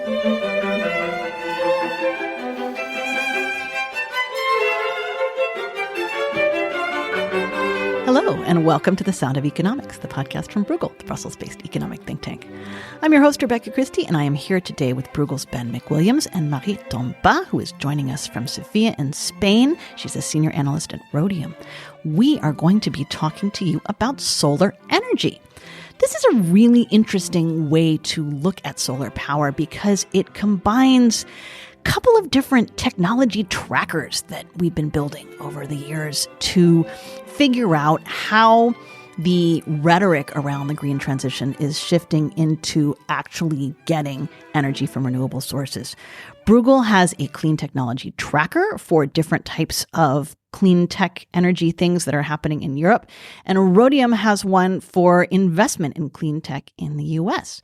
Hello, and welcome to The Sound of Economics, the podcast from Bruegel, the Brussels-based economic think tank. I'm your host, Rebecca Christie, and I am here today with Bruegel's Ben McWilliams and Marie Tomba, who is joining us from Sevilla in Spain. She's a senior analyst at Rhodium. We are going to be talking to you about solar energy. This is a really interesting way to look at solar power because it combines a couple of different technology trackers that we've been building over the years to figure out how the rhetoric around the green transition is shifting into actually getting energy from renewable sources. Bruegel has a clean technology tracker for different types of clean tech energy things that are happening in Europe, and Rhodium has one for investment in clean tech in the US.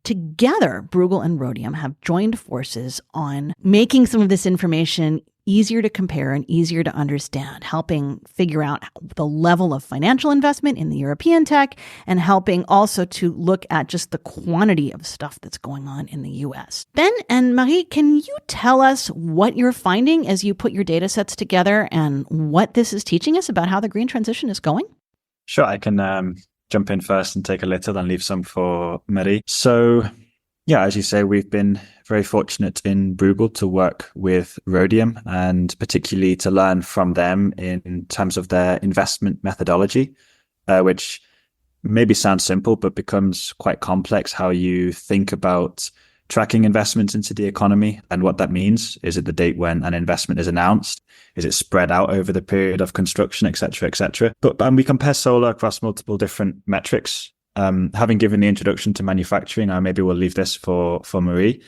Together, Bruegel and Rhodium have joined forces on making some of this information easier to compare and easier to understand, helping figure out the level of financial investment in the European tech and helping also to look at just the quantity of stuff that's going on in the US. Ben and Marie, can you tell us what you're finding as you put your data sets together and what this is teaching us about how the green transition is going? Sure, I can jump in first and take a little and leave some for Marie. So, yeah, as you say, we've been very fortunate in Bruegel to work with Rhodium and particularly to learn from them in terms of their investment methodology, which maybe sounds simple, but becomes quite complex how you think about tracking investments into the economy and what that means. Is it the date when an investment is announced? Is it spread out over the period of construction, et cetera, et cetera? But we compare solar across multiple different metrics. Having given the introduction to manufacturing, maybe we'll leave this for Marie.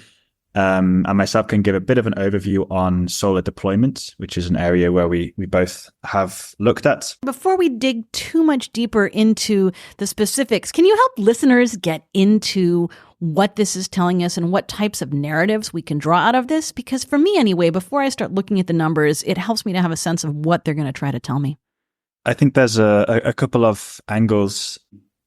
And myself can give a bit of an overview on solar deployment, which is an area where we both have looked at. Before we dig too much deeper into the specifics, can you help listeners get into what this is telling us and what types of narratives we can draw out of this? Because for me anyway, before I start looking at the numbers, it helps me to have a sense of what they're going to try to tell me. I think there's a couple of angles.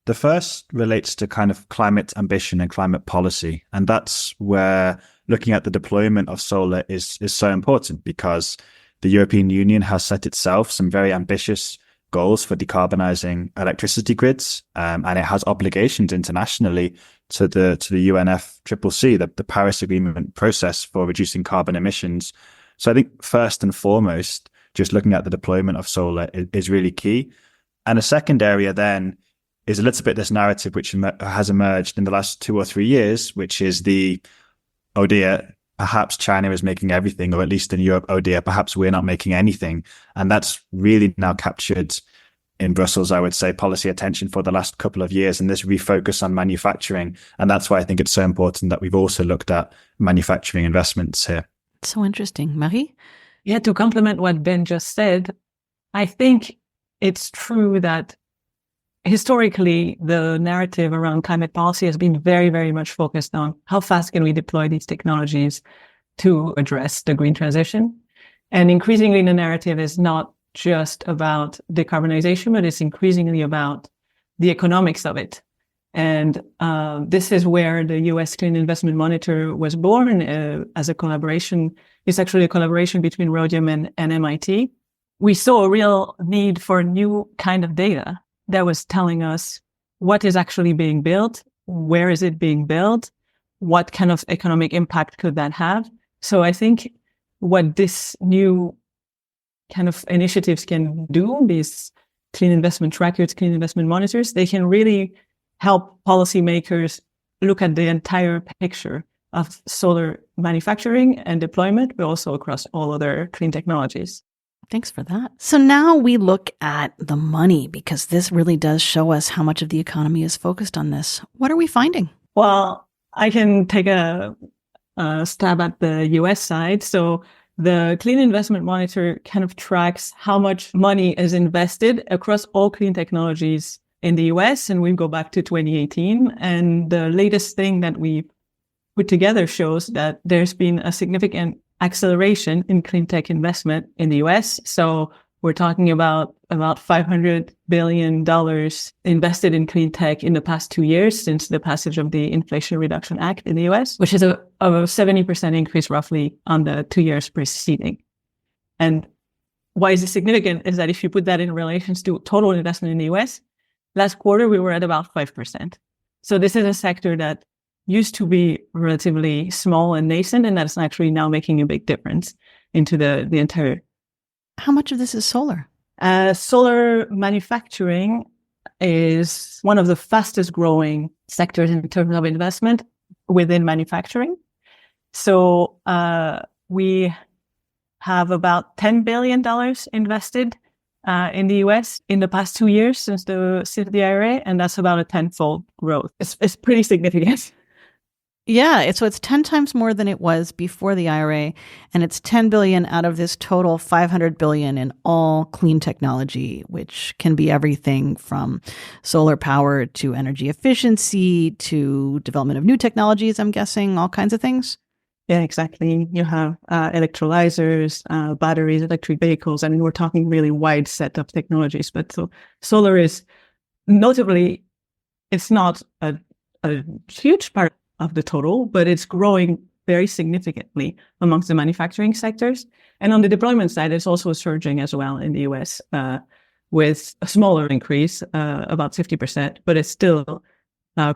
The first relates to kind of climate ambition and climate policy. And that's where looking at the deployment of solar is so important, because the European Union has set itself some very ambitious goals for decarbonizing electricity grids. And it has obligations internationally to the UNFCCC, the Paris Agreement process for reducing carbon emissions. So I think first and foremost, just looking at the deployment of solar is really key. And a second area then is a little bit this narrative which has emerged in the last 2 or 3 years, which is oh dear, perhaps China is making everything, or at least in Europe, oh dear, perhaps we're not making anything. And that's really now captured in Brussels, I would say, policy attention for the last couple of years, and this refocus on manufacturing. And that's why I think it's so important that we've also looked at manufacturing investments here. So interesting. Marie? Yeah, to complement what Ben just said, I think it's true that historically, the narrative around climate policy has been very, very much focused on how fast can we deploy these technologies to address the green transition. And increasingly, the narrative is not just about decarbonization, but it's increasingly about the economics of it. And this is where the US Clean Investment Monitor was born as a collaboration. It's actually a collaboration between Rhodium and MIT. We saw a real need for a new kind of data that was telling us what is actually being built, where is it being built, what kind of economic impact could that have. So I think what this new kind of initiatives can do, these clean investment trackers, clean investment monitors, they can really help policymakers look at the entire picture of solar manufacturing and deployment, but also across all other clean technologies. Thanks for that. So now we look at the money, because this really does show us how much of the economy is focused on this. What are we finding? Well, I can take a stab at the US side. So the Clean Investment Monitor kind of tracks how much money is invested across all clean technologies in the US. And we go back to 2018. And the latest thing that we put together shows that there's been a significant acceleration in clean tech investment in the US. So We're talking about $500 billion invested in clean tech in the past 2 years since the passage of the Inflation Reduction Act in the US, which is a 70% increase roughly on the 2 years preceding. And why is it significant is that if you put that in relations to total investment in the US, last quarter we were at about 5%. So this is a sector that used to be relatively small and nascent, and that's actually now making a big difference into the entire. How much of this is solar? Solar manufacturing is one of the fastest growing sectors in terms of investment within manufacturing. So we have about $10 billion invested in the US in the past 2 years since the IRA, and that's about a tenfold growth. It's pretty significant. Yeah, so it's 10 times more than it was before the IRA, and it's 10 billion out of this total 500 billion in all clean technology, which can be everything from solar power to energy efficiency to development of new technologies, I'm guessing, all kinds of things. Yeah, exactly. You have electrolyzers, batteries, electric vehicles. I mean, we're talking really wide set of technologies, but so solar is notably, it's not a huge part of the total, but it's growing very significantly amongst the manufacturing sectors. And on the deployment side, it's also surging as well in the US with a smaller increase, about 50%, but it's still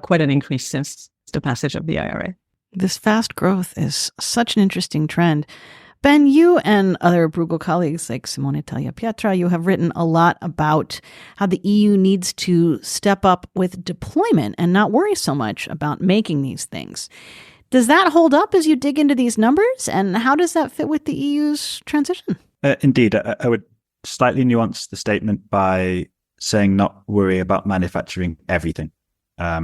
quite an increase since the passage of the IRA. This fast growth is such an interesting trend. Ben, you and other Bruegel colleagues like Simone Tagliapietra, you have written a lot about how the EU needs to step up with deployment and not worry so much about making these things. Does that hold up as you dig into these numbers? And how does that fit with the EU's transition? Indeed, I would slightly nuance the statement by saying not worry about manufacturing everything,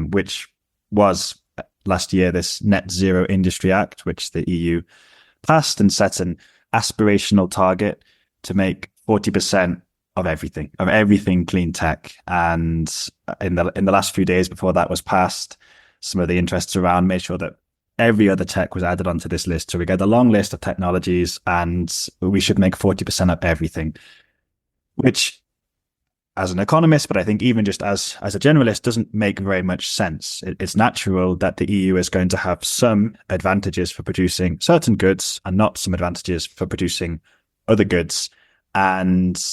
which was last year this Net Zero Industry Act, which the EU passed and set an aspirational target to make 40% of everything clean tech. And in the last few days before that was passed, some of the interests around made sure that every other tech was added onto this list. So we get a long list of technologies and we should make 40% of everything, which as an economist, but I think even just as a generalist, doesn't make very much sense. It's natural that the EU is going to have some advantages for producing certain goods and not some advantages for producing other goods. And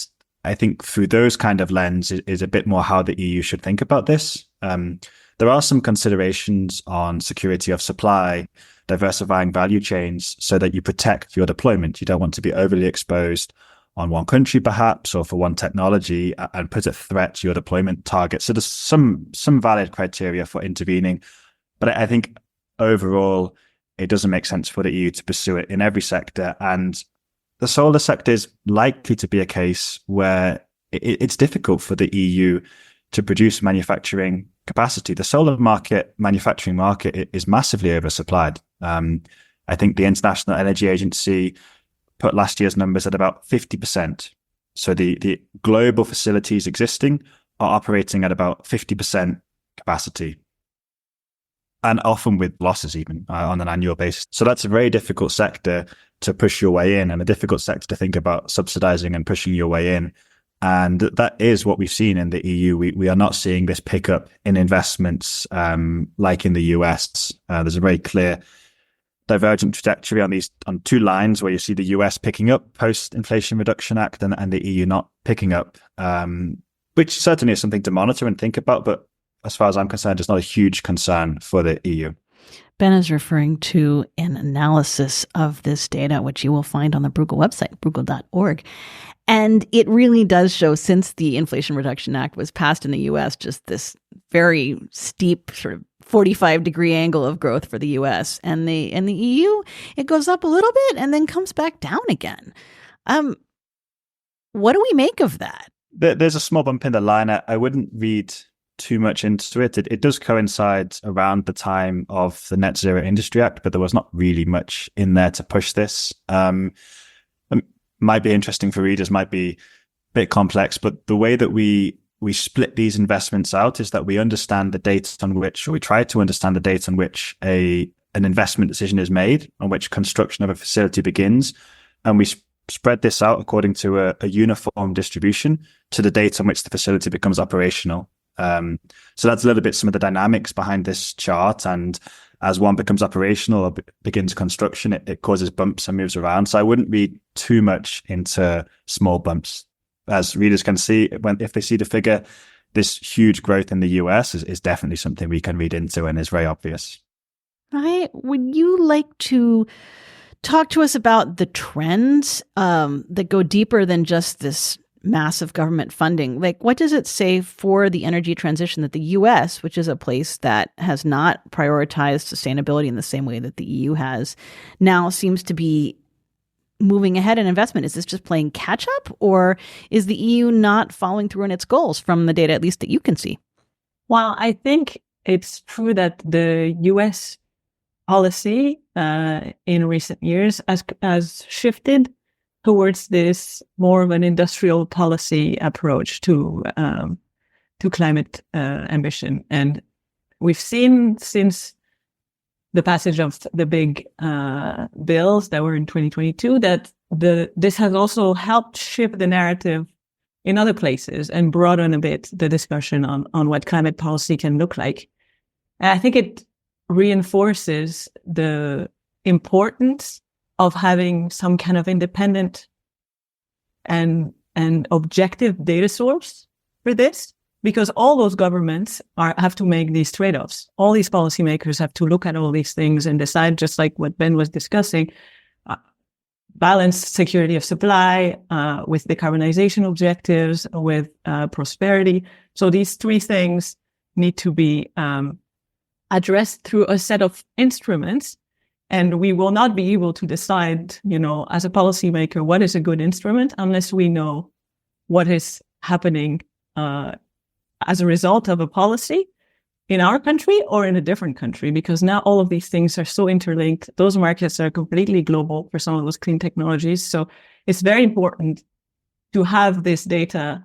I think through those kind of lens is a bit more how the EU should think about this. There are some considerations on security of supply, diversifying value chains so that you protect your deployment. You don't want to be overly exposed on one country, perhaps, or for one technology, and put a threat to your deployment target. So there's some valid criteria for intervening. But I think overall, it doesn't make sense for the EU to pursue it in every sector. And the solar sector is likely to be a case where it's difficult for the EU to produce manufacturing capacity. The solar manufacturing market is massively oversupplied. I think the International Energy Agency put last year's numbers at about 50%. So the global facilities existing are operating at about 50% capacity, and often with losses even on an annual basis. So that's a very difficult sector to push your way in, and a difficult sector to think about subsidizing and pushing your way in. And that is what we've seen in the EU. We are not seeing this pickup in investments like in the US. There's a very clear divergent trajectory on two lines where you see the US picking up post-Inflation Reduction Act and the EU not picking up, which certainly is something to monitor and think about. But as far as I'm concerned, it's not a huge concern for the EU. Ben is referring to an analysis of this data, which you will find on the Bruegel website, bruegel.org. And it really does show, since the Inflation Reduction Act was passed in the US, just this very steep sort of 45-degree angle of growth for the US. And the EU, it goes up a little bit and then comes back down again. What do we make of that? There's a small bump in the line. I wouldn't read too much into it. It does coincide around the time of the Net Zero Industry Act, but there was not really much in there to push this. Might be interesting for readers, might be a bit complex, but the way that we split these investments out is that we understand the dates on which, or we try to understand the dates on which an investment decision is made, on which construction of a facility begins, and we spread this out according to a uniform distribution to the date on which the facility becomes operational. So that's a little bit some of the dynamics behind this chart. And as one becomes operational or begins construction, it causes bumps and moves around. So I wouldn't read too much into small bumps. As readers can see, if they see the figure, this huge growth in the US is definitely something we can read into and is very obvious. Would you like to talk to us about the trends that go deeper than just this massive government funding? Like, what does it say for the energy transition that the U.S., which is a place that has not prioritized sustainability in the same way that the EU has, now seems to be moving ahead in investment? Is this just playing catch up, or is the EU not following through on its goals from the data, at least that you can see? Well, I think it's true that the U.S. policy in recent years has shifted towards this more of an industrial policy approach to climate ambition. And we've seen since the passage of the big bills that were in 2022 that this has also helped shift the narrative in other places and broaden a bit the discussion on what climate policy can look like. And I think it reinforces the importance of having some kind of independent and objective data source for this, because all those governments have to make these trade-offs. All these policymakers have to look at all these things and decide, just like what Ben was discussing, balance security of supply with decarbonization objectives, with prosperity. So these three things need to be addressed through a set of instruments. And we will not be able to decide, as a policymaker, what is a good instrument unless we know what is happening as a result of a policy in our country or in a different country, because now all of these things are so interlinked. Those markets are completely global for some of those clean technologies. So it's very important to have this data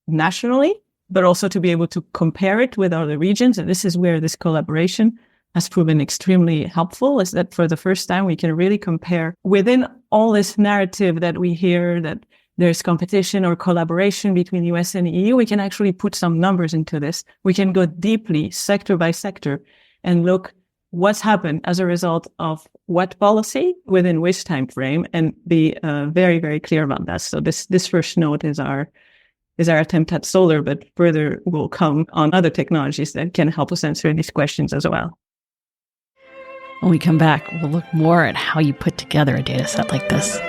nationally, but also to be able to compare it with other regions. And this is where this collaboration has proven extremely helpful, is that for the first time, we can really compare within all this narrative that we hear that there's competition or collaboration between US and EU. We can actually put some numbers into this. We can go deeply sector by sector and look what's happened as a result of what policy within which time frame, and be very, very clear about that. So this first note is our attempt at solar, but further will come on other technologies that can help us answer these questions as well. When we come back, we'll look more at how you put together a data set like this.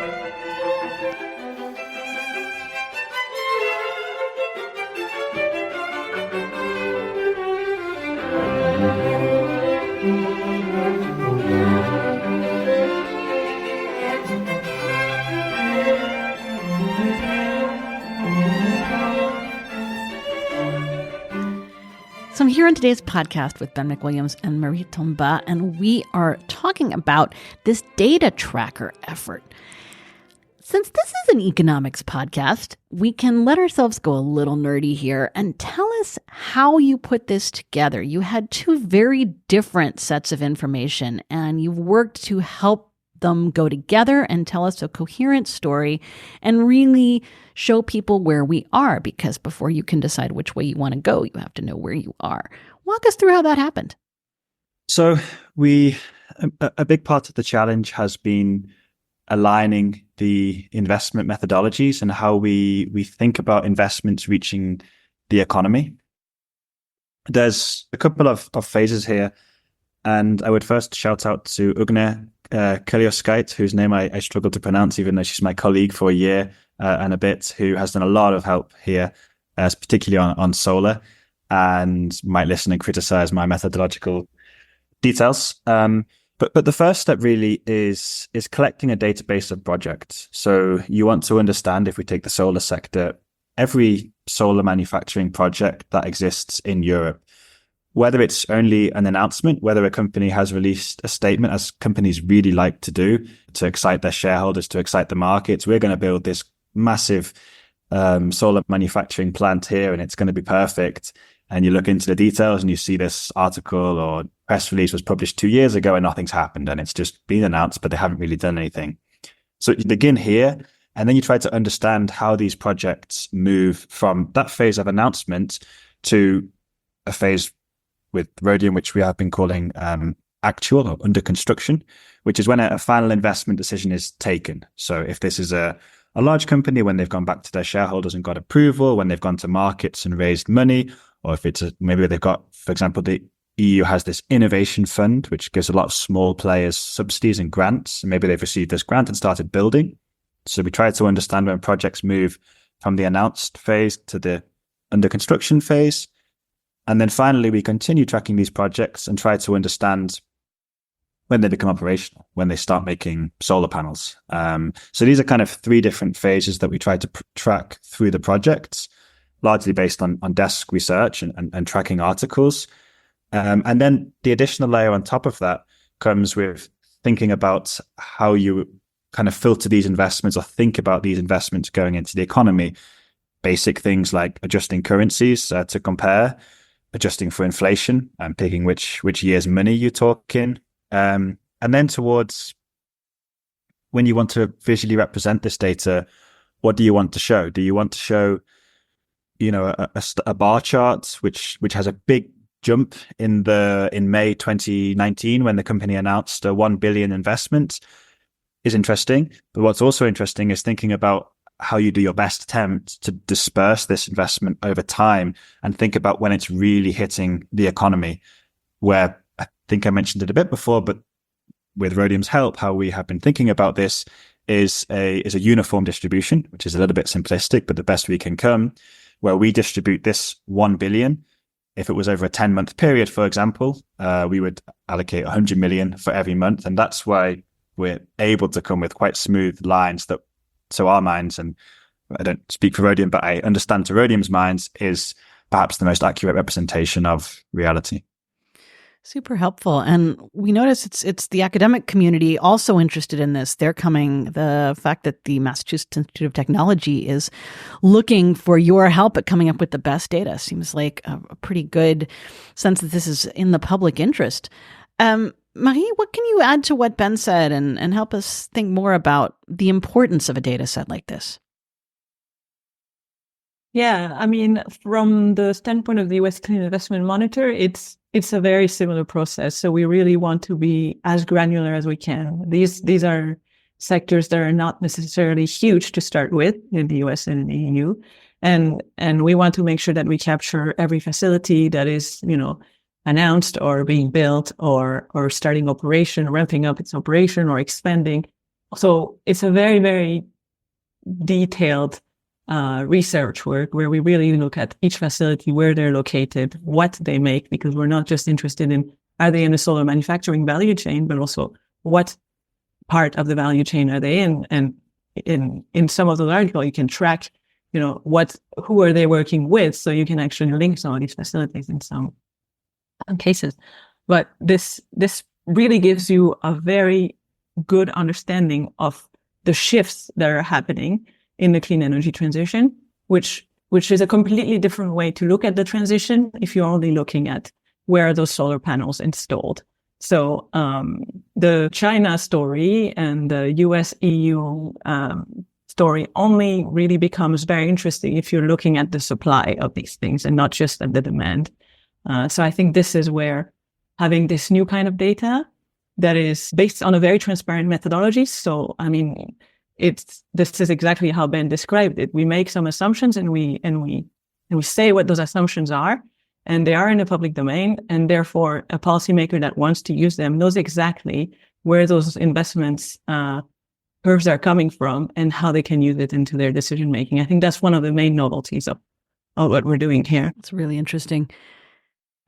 So I'm here on today's podcast with Ben McWilliams and Marie Tomba, and we are talking about this data tracker effort. Since this is an economics podcast, we can let ourselves go a little nerdy here and tell us how you put this together. You had two very different sets of information, and you've worked to help them go together and tell us a coherent story and really show people where we are, because before you can decide which way you want to go, you have to know where you are. Walk us through how that happened. So a big part of the challenge has been aligning the investment methodologies and how we think about investments reaching the economy. There's a couple of phases here, and I would first shout out to Ugne Kelioskite, whose name I struggle to pronounce, even though she's my colleague for a year and a bit, who has done a lot of help here, particularly on solar, and might listen and criticize my methodological details. But the first step really is collecting a database of projects. So you want to understand, if we take the solar sector, every solar manufacturing project that exists in Europe, whether it's only an announcement, whether a company has released a statement, as companies really like to do, to excite their shareholders, to excite the markets. We're going to build this massive solar manufacturing plant here, and it's going to be perfect. And you look into the details and you see this article or press release was published 2 years ago and nothing's happened, and it's just been announced, but they haven't really done anything. So you begin here, And then you try to understand how these projects move from that phase of announcement to a phase with Rhodium, which we have been calling actual or under construction, which is when a final investment decision is taken. So if this is a large company, when they've gone back to their shareholders and got approval, when they've gone to markets and raised money, or if it's maybe they've got, for example, the EU has this innovation fund, which gives a lot of small players subsidies and grants. And maybe they've received this grant and started building. So we try to understand when projects move from the announced phase to the under construction phase. And then finally, we continue tracking these projects and try to understand when they become operational, when they start making solar panels. So these are kind of three different phases that we try to track through the projects, largely based on desk research and tracking articles. And then the additional layer on top of that comes with thinking about how you kind of filter these investments or think about these investments going into the economy. Basic things like adjusting currencies to compare, adjusting for inflation and picking which year's money you talk in. And then towards when you want to visually represent this data, what do you want to show? Do you want to show, a bar chart which has a big jump in May 2019 when the company announced a 1 billion investment? Is interesting. But what's also interesting is thinking about how you do your best attempt to disperse this investment over time and think about when it's really hitting the economy, where I think I mentioned it a bit before, but with Rhodium's help, how we have been thinking about this is a uniform distribution, which is a little bit simplistic, but the best we can come, where we distribute this 1 billion. If it was over a 10-month period, for example, we would allocate 100 million for every month. And that's why we're able to come with quite smooth lines that, to our minds, and I don't speak for Rhodium, but I understand to Rhodium's minds, is perhaps the most accurate representation of reality. Super helpful. And we notice it's the academic community also interested in this. The fact that the Massachusetts Institute of Technology is looking for your help at coming up with the best data seems like a pretty good sense that this is in the public interest. Marie, what can you add to what Ben said and help us think more about the importance of a data set like this? Yeah, I mean, from the standpoint of the U.S. Clean Investment Monitor, it's a very similar process. So we really want to be as granular as we can. These are sectors that are not necessarily huge to start with in the U.S. and in the EU, and we want to make sure that we capture every facility that is, announced or being built or starting operation, ramping up its operation or expanding. So it's a very, very detailed research work where we really look at each facility, where they're located, what they make, because we're not just interested in are they in the solar manufacturing value chain, but also what part of the value chain are they in. And in some of the articles, you can track, who are they working with, so you can actually link some of these facilities in some cases. But this really gives you a very good understanding of the shifts that are happening in the clean energy transition, which is a completely different way to look at the transition if you're only looking at where are those solar panels installed. So the China story and the US-EU story only really becomes very interesting if you're looking at the supply of these things and not just at the demand. So I think this is where having this new kind of data that is based on a very transparent methodology. So, I mean, this is exactly how Ben described it. We make some assumptions and we say what those assumptions are, and they are in the public domain. And therefore, a policymaker that wants to use them knows exactly where those investments curves are coming from and how they can use it into their decision making. I think that's one of the main novelties of what we're doing here. It's really interesting.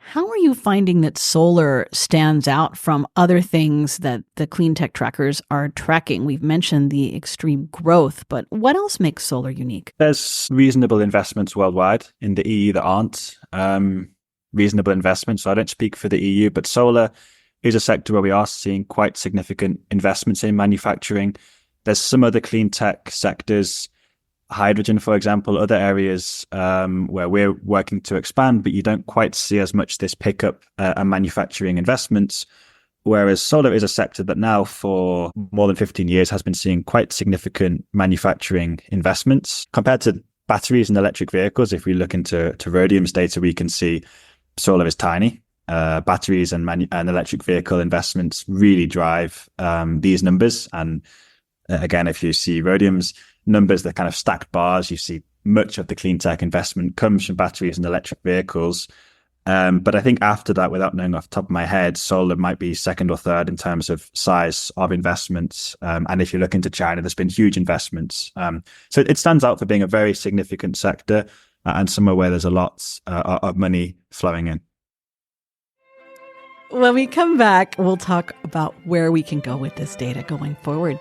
How are you finding that solar stands out from other things that the clean tech trackers are tracking? We've mentioned the extreme growth, but what else makes solar unique? There's reasonable investments worldwide. In the EU, there aren't reasonable investments. So I don't speak for the EU, but solar is a sector where we are seeing quite significant investments in manufacturing. There's some other clean tech sectors, hydrogen, for example, other areas where we're working to expand, but you don't quite see as much this pickup and manufacturing investments. Whereas solar is a sector that now for more than 15 years has been seeing quite significant manufacturing investments. Compared to batteries and electric vehicles, if we look into Rhodium's data, we can see solar is tiny. Batteries and electric vehicle investments really drive these numbers. And again, if you see Rhodium's numbers, they're kind of stacked bars. You see much of the clean tech investment comes from batteries and electric vehicles. But I think after that, without knowing off the top of my head, solar might be second or third in terms of size of investments. And if you look into China, there's been huge investments. So it stands out for being a very significant sector and somewhere where there's a lot of money flowing in. When we come back, we'll talk about where we can go with this data going forward.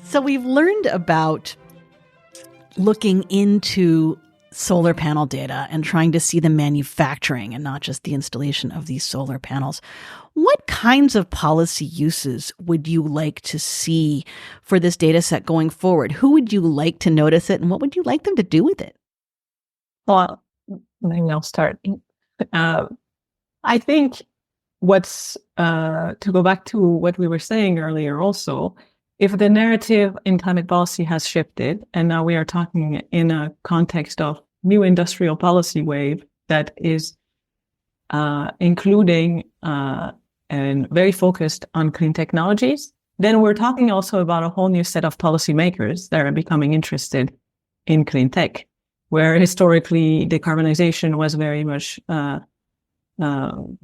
So we've learned about looking into solar panel data and trying to see the manufacturing and not just the installation of these solar panels. What kinds of policy uses would you like to see for this data set going forward? Who would you like to notice it, and what would you like them to do with it? Well, maybe I'll start. I think to go back to what we were saying earlier also, if the narrative in climate policy has shifted, and now we are talking in a context of new industrial policy wave that is including and very focused on clean technologies, then we're talking also about a whole new set of policymakers that are becoming interested in clean tech, where historically decarbonization was very much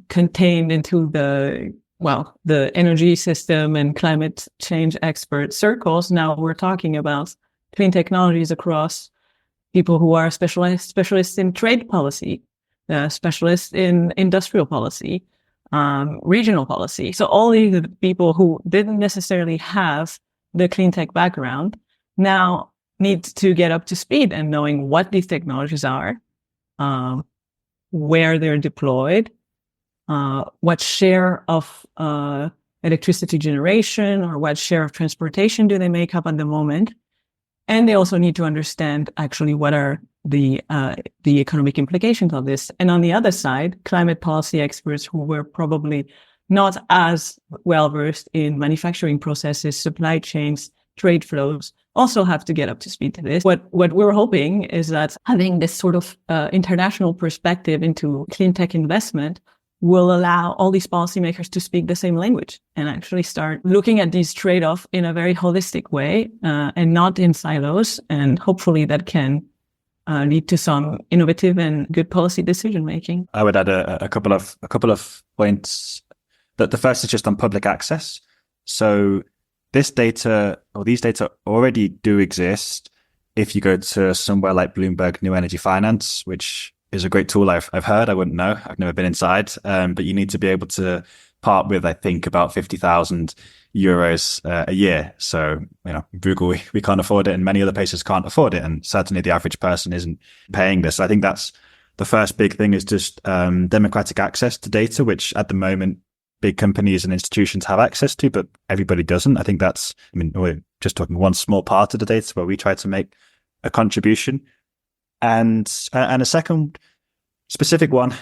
contained into the energy system and climate change expert circles. Now we're talking about clean technologies across people who are specialists in trade policy, specialists in industrial policy, regional policy. So all these people who didn't necessarily have the clean tech background now need to get up to speed and knowing what these technologies are, where they're deployed, what share of electricity generation or what share of transportation do they make up at the moment. And they also need to understand actually what are the economic implications of this. And on the other side, climate policy experts who were probably not as well versed in manufacturing processes, supply chains, trade flows, also have to get up to speed to this. What we're hoping is that having this sort of international perspective into clean tech investment will allow all these policymakers to speak the same language and actually start looking at these trade-offs in a very holistic way and not in silos. And hopefully that can lead to some innovative and good policy decision-making. I would add a couple of points. That the first is just on public access. So these data already do exist if you go to somewhere like Bloomberg New Energy Finance, which is a great tool I've heard. I wouldn't know. I've never been inside. But you need to be able to part with, I think, about 50,000 euros a year. So, Bruegel, we can't afford it and many other places can't afford it. And certainly the average person isn't paying this. I think that's the first big thing is just democratic access to data, which at the moment, big companies and institutions have access to, but everybody doesn't. I think we're just talking one small part of the data where we try to make a contribution. And a second specific one,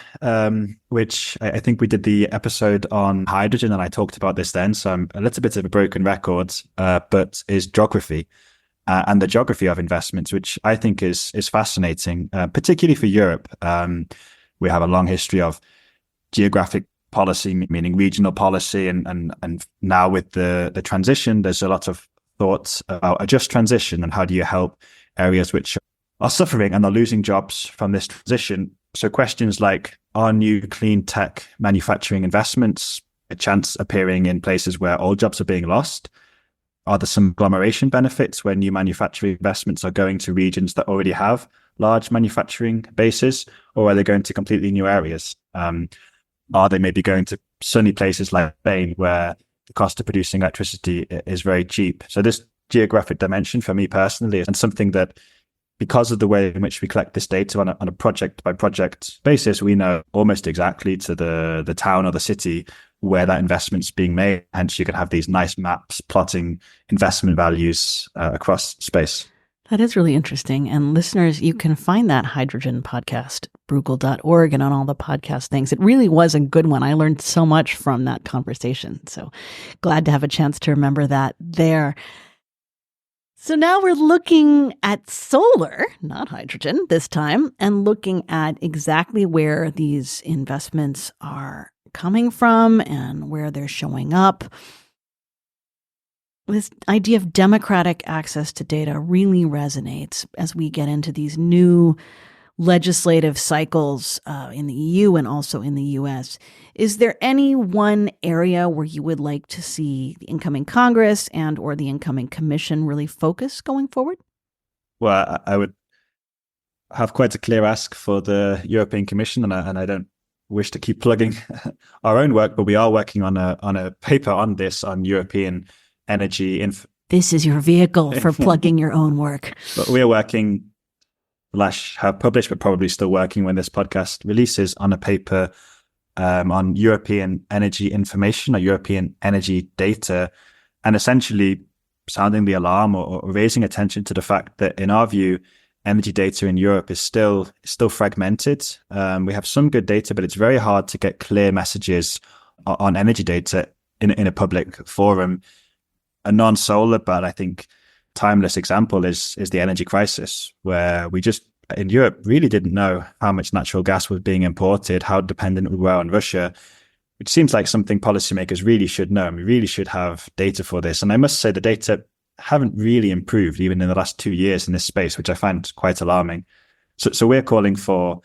which I think we did the episode on hydrogen, and I talked about this then, so I'm a little bit of a broken record, but is geography and the geography of investments, which I think is fascinating, particularly for Europe. We have a long history of geographic policy, meaning regional policy, and now with the transition, there's a lot of thoughts about a just transition and how do you help areas which are suffering and are losing jobs from this transition. So questions like, are new clean tech manufacturing investments a chance appearing in places where old jobs are being lost? Are there some agglomeration benefits where new manufacturing investments are going to regions that already have large manufacturing bases, or are they going to completely new areas? Are they maybe going to sunny places like Spain where the cost of producing electricity is very cheap? So this geographic dimension for me personally is something that because of the way in which we collect this data on a project by project basis, we know almost exactly to the town or the city where that investment's being made. Hence, you can have these nice maps plotting investment values across space. That is really interesting. And listeners, you can find that hydrogen podcast, Bruegel.org, and on all the podcast things. It really was a good one. I learned so much from that conversation. So glad to have a chance to remember that there. So now we're looking at solar, not hydrogen this time, and looking at exactly where these investments are coming from and where they're showing up. This idea of democratic access to data really resonates as we get into these new legislative cycles in the EU and also in the US. Is there any one area where you would like to see the incoming Congress and or the incoming Commission really focus going forward? Well, I would have quite a clear ask for the European Commission, and I don't wish to keep plugging our own work, but we are working on a paper on this, on European energy. This is your vehicle for plugging your own work. But we are working, have published, but probably still working when this podcast releases, on a paper on European energy information or European energy data, and essentially sounding the alarm or raising attention to the fact that, in our view, energy data in Europe is still fragmented. We have some good data, but it's very hard to get clear messages on energy data in a public forum. A non-solar, but I think timeless example is the energy crisis, where we just, in Europe, really didn't know how much natural gas was being imported, how dependent we were on Russia, which seems like something policymakers really should know. And we really should have data for this. And I must say the data haven't really improved even in the last 2 years in this space, which I find quite alarming. So we're calling for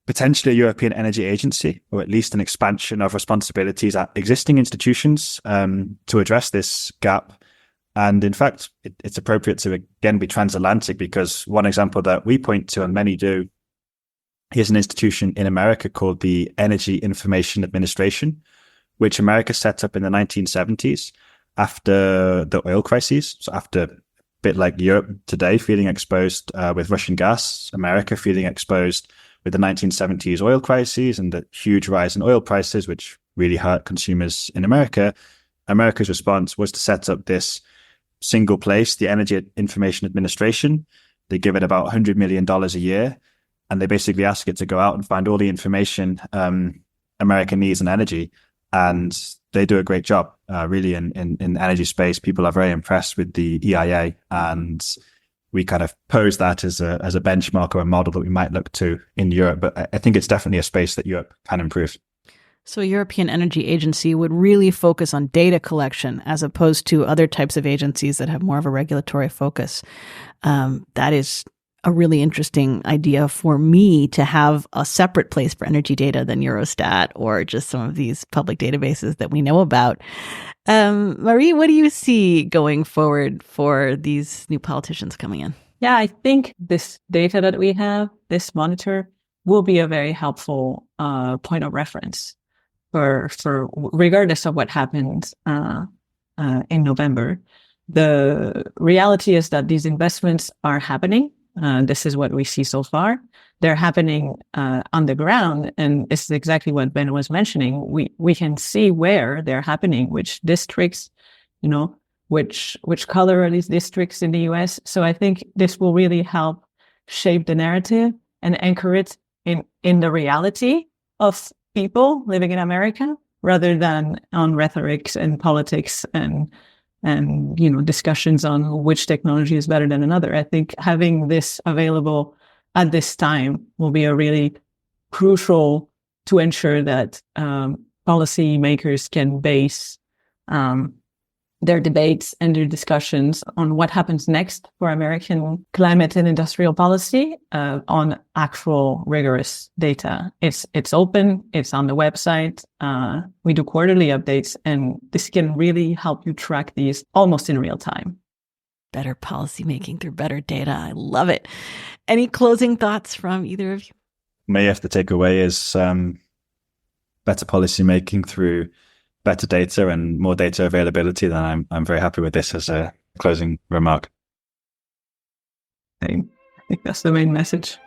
potentially a European Energy Agency, or at least an expansion of responsibilities at existing institutions to address this gap. And in fact, it's appropriate to, again, be transatlantic, because one example that we point to, and many do, is an institution in America called the Energy Information Administration, which America set up in the 1970s after the oil crises. So after a bit like Europe today, feeling exposed with Russian gas, America feeling exposed with the 1970s oil crises and the huge rise in oil prices, which really hurt consumers in America. America's response was to set up this single place, the Energy Information Administration. They give it about $100 million a year, and they basically ask it to go out and find all the information America needs in energy. And they do a great job, really, in the energy space. People are very impressed with the EIA, and we kind of pose that as a benchmark or a model that we might look to in Europe. But I think it's definitely a space that Europe can improve. So a European Energy Agency would really focus on data collection as opposed to other types of agencies that have more of a regulatory focus. That is a really interesting idea for me, to have a separate place for energy data than Eurostat or just some of these public databases that we know about. Marie, what do you see going forward for these new politicians coming in? Yeah, I think this data that we have, this monitor, will be a very helpful point of reference for regardless of what happens in November. The reality is that these investments are happening. This is what we see so far. They're happening on the ground, and this is exactly what Ben was mentioning. We can see where they're happening, which districts, which color are these districts in the US. So I think this will really help shape the narrative and anchor it in the reality of people living in America, rather than on rhetorics and politics and discussions on which technology is better than another. I think having this available at this time will be a really crucial to ensure that policymakers can base their debates and their discussions on what happens next for American climate and industrial policy on actual rigorous data. It's open, it's on the website. We do quarterly updates, and this can really help you track these almost in real time. Better policymaking through better data. I love it. Any closing thoughts from either of you? May have to take away is better policymaking through better data and more data availability. Then I'm very happy with this as a closing remark. think that's the main message.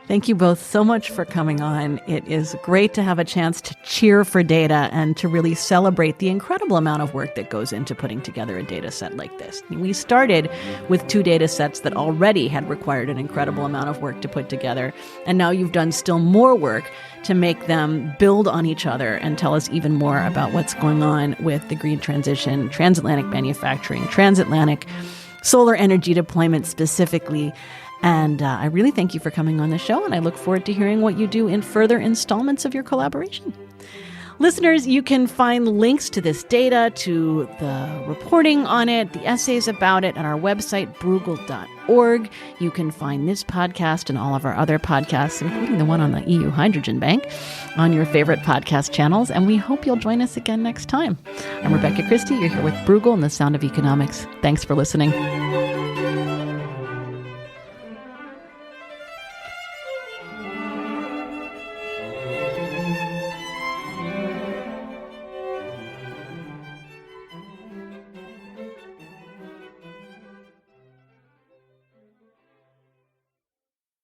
Thank you both so much for coming on. It is great to have a chance to cheer for data and to really celebrate the incredible amount of work that goes into putting together a data set like this. We started with 2 data sets that already had required an incredible amount of work to put together. And now you've done still more work to make them build on each other and tell us even more about what's going on with the green transition, transatlantic manufacturing, transatlantic solar energy deployment specifically. And I really thank you for coming on the show, and I look forward to hearing what you do in further installments of your collaboration. Listeners, you can find links to this data, to the reporting on it, the essays about it, at our website, bruegel.org. You can find this podcast and all of our other podcasts, including the one on the EU Hydrogen Bank, on your favorite podcast channels, and we hope you'll join us again next time. I'm Rebecca Christie. You're here with Bruegel and the Sound of Economics. Thanks for listening.